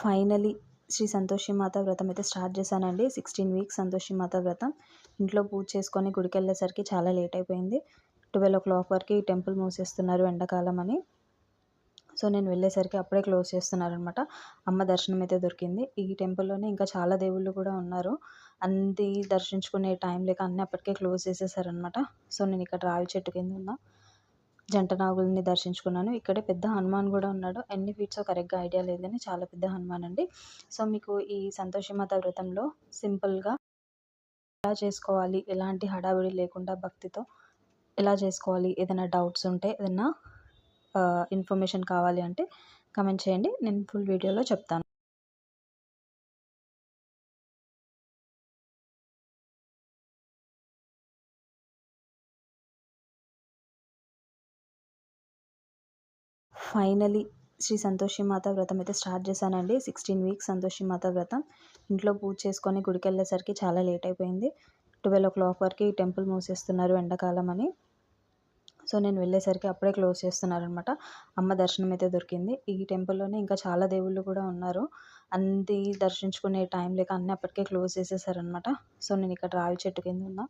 Finally Shri Santoshi మాత వ్రతం అయితే start చేశానండి. 16 వీక్స్ సంతోషి మాత వ్రతం. ఇంట్లో పూజ చేసుకొని గుడికెళ్ళేసరికి చాలా లేట్ అయిపోయింది. 12:00 వరకు ఈ టెంపుల్ మూసేస్తున్నారు ఎండాకాలం అని. సో, నేను వెళ్ళేసరికి అప్పుడే క్లోజ్ చేస్తున్నారనమాట. అమ్మ దర్శనం అయితే దొరికింది. ఈ టెంపుల్‌లోనే ఇంకా చాలా దేవుళ్ళు కూడా ఉన్నారు. అన్నీ దర్శించుకునే టైం లేక అన్నీ అప్పటికే క్లోజ్ చేసేసారనమాట. సో, నేను ఇక్కడ రావి చెట్టు కింద ఉన్న జంట నాగుల్ని దర్శించుకున్నాను. ఇక్కడే పెద్ద హనుమాన్ కూడా ఉన్నాడు. ఎన్ని ఫీట్సో కరెక్ట్‌గా ఐడియా లేదు గానీ చాలా పెద్ద హనుమాన్ అండి. సో, మీకు ఈ సంతోషి మాత వ్రతంలో సింపుల్‌గా ఎలా చేసుకోవాలి, ఎలాంటి హడావిడి లేకుండా భక్తితో ఎలా చేసుకోవాలి, ఏదైనా డౌట్స్ ఉంటే, ఏదన్నా ఇన్ఫర్మేషన్ కావాలి అంటే కామెంట్ చేయండి. నేను ఫుల్ వీడియోలో చెప్తాను. ఫైనలీ శ్రీ సంతోషి మాత వ్రతం అయితే స్టార్ట్ చేశానండి. 16 వీక్స్ సంతోషి మాత వ్రతం. ఇంట్లో పూజ చేసుకొని గుడికెళ్ళేసరికి చాలా లేట్ అయిపోయింది. 12:00 వరకు ఈ టెంపుల్ మూసేస్తున్నారు ఎండాకాలం అని. సో, నేను వెళ్ళేసరికి అప్పుడే క్లోజ్ చేస్తున్నారనమాట. అమ్మ దర్శనం అయితే దొరికింది. ఈ టెంపుల్‌లోనే ఇంకా చాలా దేవుళ్ళు కూడా ఉన్నారు. అన్నీ దర్శించుకునే టైం లేక అన్నీ అప్పటికే క్లోజ్ చేసేసారనమాట. సో, నేను ఇక్కడ రావి చెట్టు కింద ఉన్న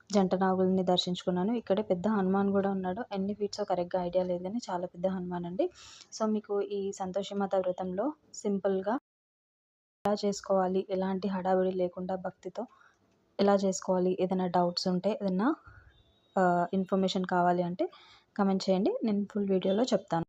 జంట నాగుల్ని దర్శించుకున్నాను. ఇక్కడే పెద్ద హనుమాన్ కూడా ఉన్నాడు. ఎన్ని ఫీట్సో కరెక్ట్‌గా ఐడియా లేదు గానీ చాలా పెద్ద హనుమాన్ అండి. సో, మీకు ఈ సంతోషి మాత వ్రతంలో సింపుల్‌గా ఎలా చేసుకోవాలి, ఎలాంటి హడావిడి లేకుండా భక్తితో ఎలా చేసుకోవాలి, ఏదైనా డౌట్స్ ఉంటే, ఏదన్నా ఇన్ఫర్మేషన్ కావాలి అంటే కామెంట్ చేయండి. నేను ఫుల్ వీడియోలో చెప్తాను.